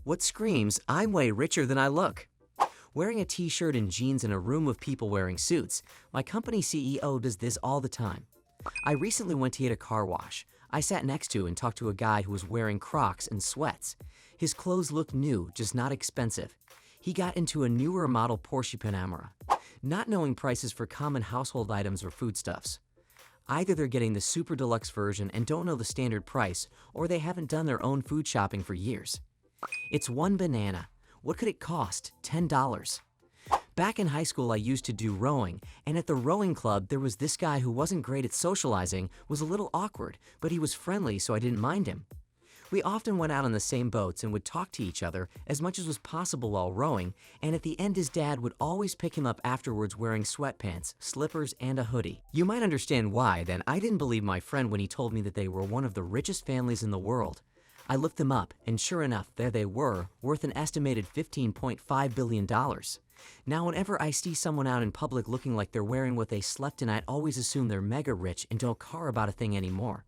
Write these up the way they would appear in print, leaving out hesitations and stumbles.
What screams, I'm way richer than I look? Wearing a t-shirt and jeans in a room of people wearing suits, my company CEO does this all the time. I recently went to get a car wash. I sat next to and talked to a guy who was wearing Crocs and sweats. His clothes looked new, just not expensive. He got into a newer model Porsche Panamera, not knowing prices for common household items or foodstuffs. Either they're getting the super deluxe version and don't know the standard price, or they haven't done their own food shopping for years. It's one banana. What could it cost? $10. Back in high school, I used to do rowing, and at the rowing club, there was this guy who wasn't great at socializing, was a little awkward, but he was friendly, so I didn't mind him. We often went out on the same boats and would talk to each other as much as was possible while rowing, and at the end his dad would always pick him up afterwards wearing sweatpants, slippers, and a hoodie. You might understand why, then. I didn't believe my friend when he told me that they were one of the richest families in the world. I looked them up, and sure enough, there they were, worth an estimated $15.5 billion. Now, whenever I see someone out in public looking like they're wearing what they slept in, I'd always assume they're mega rich and don't care about a thing anymore.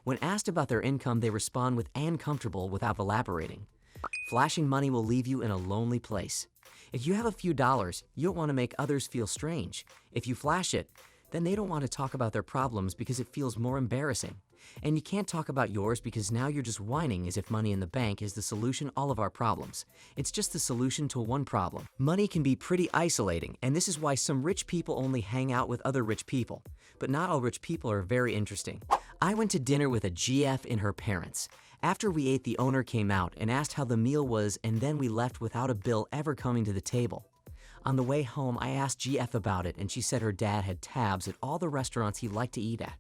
When asked about their income, they respond with "and comfortable" without elaborating. Flashing money will leave you in a lonely place. If you have a few dollars, you don't want to make others feel strange. If you flash it, then they don't want to talk about their problems because it feels more embarrassing. And you can't talk about yours because now you're just whining as if money in the bank is the solution to all of our problems. It's just the solution to one problem. Money can be pretty isolating, and this is why some rich people only hang out with other rich people. But not all rich people are very interesting. I went to dinner with a GF and her parents. After we ate, the owner came out and asked how the meal was, and then we left without a bill ever coming to the table. On the way home, I asked GF about it, and she said her dad had tabs at all the restaurants he liked to eat at.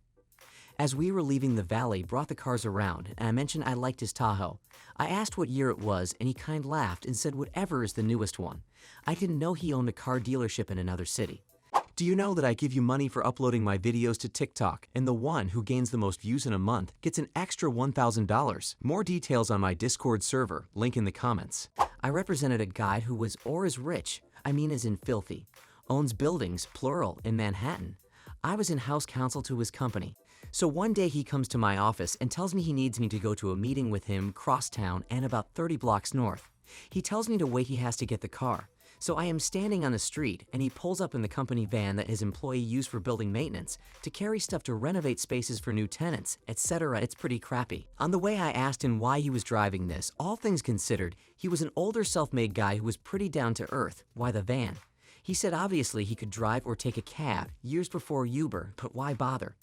As we were leaving the valley, brought the cars around, and I mentioned I liked his Tahoe. I asked what year it was, and he kind of laughed and said whatever is the newest one. I didn't know he owned a car dealership in another city. Do you know that I give you money for uploading my videos to TikTok, and the one who gains the most views in a month gets an extra $1,000? More details on my Discord server, link in the comments. I represented a guy who was or is rich, I mean as in filthy, owns buildings, plural, in Manhattan. I was in house counsel to his company. So one day he comes to my office and tells me he needs me to go to a meeting with him crosstown and about 30 blocks north. He tells me to wait, he has to get the car. So I am standing on the street, and he pulls up in the company van that his employee used for building maintenance to carry stuff to renovate spaces for new tenants, etc. It's pretty crappy. On the way, I asked him why he was driving this. All things considered, he was an older self-made guy who was pretty down to earth. Why the van? He said obviously he could drive or take a cab years before Uber, but why bother?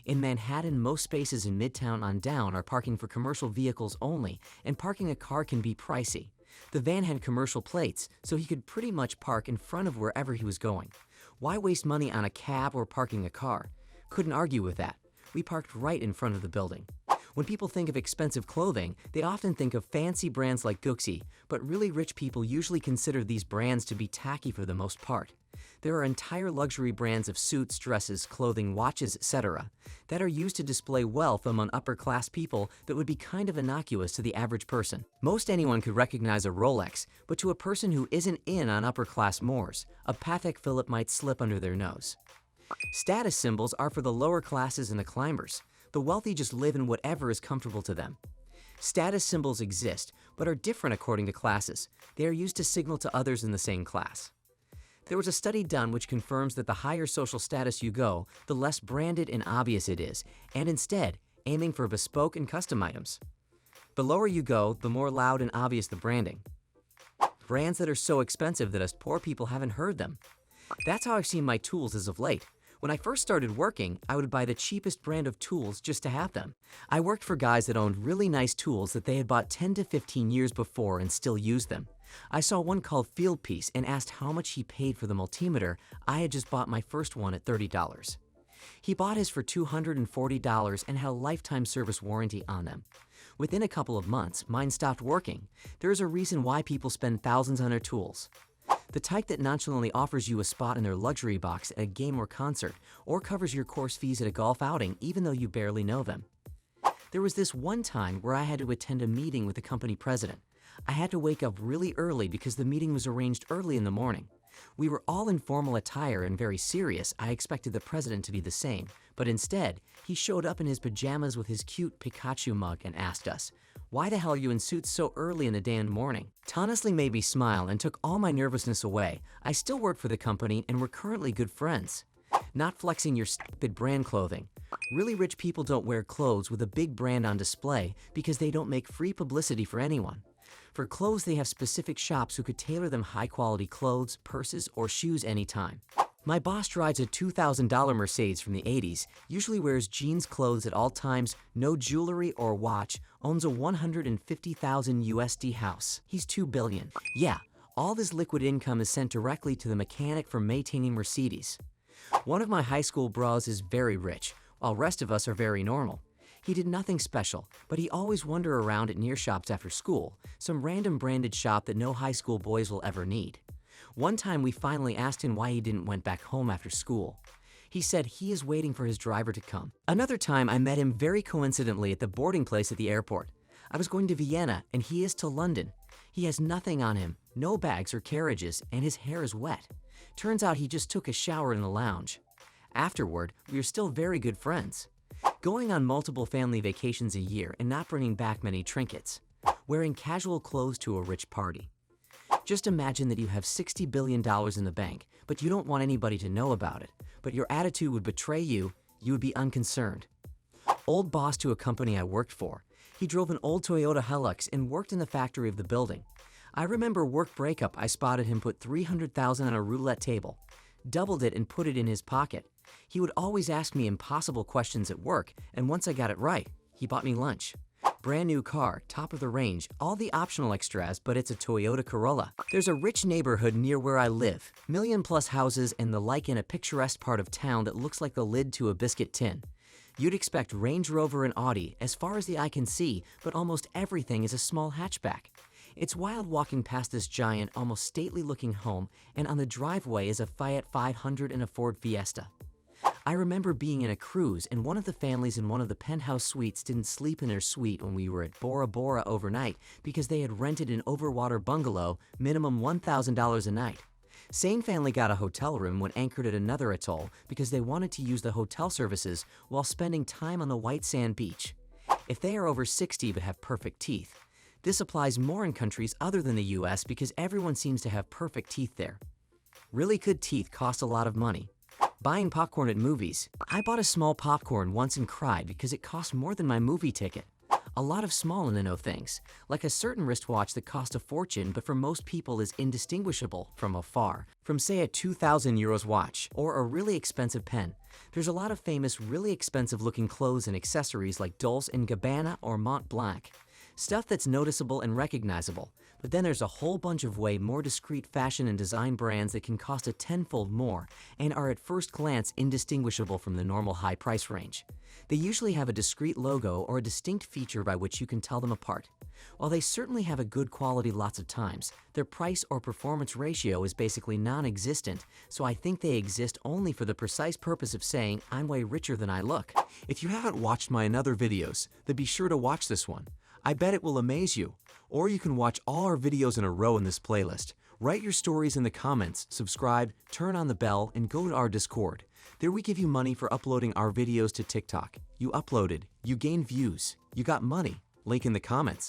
In Manhattan, most spaces in Midtown on down are parking for commercial vehicles only, and parking a car can be pricey. The van had commercial plates, so he could pretty much park in front of wherever he was going. Why waste money on a cab or parking a car? Couldn't argue with that. We parked right in front of the building. When people think of expensive clothing, they often think of fancy brands like Gucci, but really rich people usually consider these brands to be tacky for the most part. There are entire luxury brands of suits, dresses, clothing, watches, etc. that are used to display wealth among upper-class people that would be kind of innocuous to the average person. Most anyone could recognize a Rolex, but to a person who isn't in on upper-class mores, a Patek Philippe might slip under their nose. Status symbols are for the lower classes and the climbers. The wealthy just live in whatever is comfortable to them. Status symbols exist, but are different according to classes. They are used to signal to others in the same class. There was a study done which confirms that the higher social status you go, the less branded and obvious it is, and instead, aiming for bespoke and custom items. The lower you go, the more loud and obvious the branding. Brands that are so expensive that us poor people haven't heard them. That's how I've seen my tools as of late. When I first started working, I would buy the cheapest brand of tools just to have them. I worked for guys that owned really nice tools that they had bought 10 to 15 years before and still used them. I saw one called Fieldpiece and asked how much he paid for the multimeter. I had just bought my first one at $30. He bought his for $240 and had a lifetime service warranty on them. Within a couple of months, mine stopped working. There is a reason why people spend thousands on their tools. The type that nonchalantly offers you a spot in their luxury box at a game or concert, or covers your course fees at a golf outing even though you barely know them. There was this one time where I had to attend a meeting with the company president. I had to wake up really early because the meeting was arranged early in the morning. We were all in formal attire and very serious. I expected the president to be the same, but instead, he showed up in his pajamas with his cute Pikachu mug and asked us, Why the hell are you in suits so early in the damn morning? It honestly made me smile and took all my nervousness away. I still work for the company and we're currently good friends. Not flexing your stupid brand clothing. Really rich people don't wear clothes with a big brand on display because they don't make free publicity for anyone. For clothes, they have specific shops who could tailor them high-quality clothes, purses, or shoes anytime. My boss drives a $2,000 Mercedes from the 80s, usually wears jeans clothes at all times, no jewelry or watch, owns a 150,000 USD house. He's $2 billion. Yeah, all this liquid income is sent directly to the mechanic for maintaining Mercedes. One of my high school bros is very rich, while rest of us are very normal. He did nothing special, but he always wandered around at near shops after school, some random branded shop that no high school boys will ever need. One time we finally asked him why he didn't went back home after school. He said he is waiting for his driver to come. Another time I met him very coincidentally at the boarding place at the airport. I was going to Vienna and he is to London. He has nothing on him, no bags or carriages, and his hair is wet. Turns out he just took a shower in the lounge. Afterward, we are still very good friends. Going on multiple family vacations a year and not bringing back many trinkets. Wearing casual clothes to a rich party. Just imagine that you have $60 billion in the bank, but you don't want anybody to know about it. But your attitude would betray you, you would be unconcerned. Old boss to a company I worked for. He drove an old Toyota Hilux and worked in the factory of the building. I remember work breakup, I spotted him put $300,000 on a roulette table, doubled it and put it in his pocket. He would always ask me impossible questions at work, and once I got it right, he bought me lunch. Brand new car, top of the range, all the optional extras, but it's a Toyota Corolla. There's a rich neighborhood near where I live, million-plus houses and the like in a picturesque part of town that looks like the lid to a biscuit tin. You'd expect Range Rover and Audi as far as the eye can see, but almost everything is a small hatchback. It's wild walking past this giant, almost stately-looking home, and on the driveway is a Fiat 500 and a Ford Fiesta. I remember being in a cruise and one of the families in one of the penthouse suites didn't sleep in their suite when we were at Bora Bora overnight because they had rented an overwater bungalow, minimum $1,000 a night. Same family got a hotel room when anchored at another atoll because they wanted to use the hotel services while spending time on the white sand beach. If they are over 60 but have perfect teeth. This applies more in countries other than the US because everyone seems to have perfect teeth there. Really good teeth cost a lot of money. Buying popcorn at movies. I bought a small popcorn once and cried because it cost more than my movie ticket. A lot of small and no things, like a certain wristwatch that cost a fortune but for most people is indistinguishable from afar, from say a 2,000 euros watch or a really expensive pen. There's a lot of famous really expensive looking clothes and accessories like Dolce & Gabbana or Mont Blanc. Stuff that's noticeable and recognizable, but then there's a whole bunch of way more discreet fashion and design brands that can cost a tenfold more and are at first glance indistinguishable from the normal high price range. They usually have a discreet logo or a distinct feature by which you can tell them apart. While they certainly have a good quality lots of times, their price or performance ratio is basically non-existent, so I think they exist only for the precise purpose of saying I'm way richer than I look. If you haven't watched my other videos, then be sure to watch this one. I bet it will amaze you. Or you can watch all our videos in a row in this playlist. Write your stories in the comments, subscribe, turn on the bell, and go to our Discord. There we give you money for uploading our videos to TikTok. You uploaded, you gained views, you got money. Link in the comments.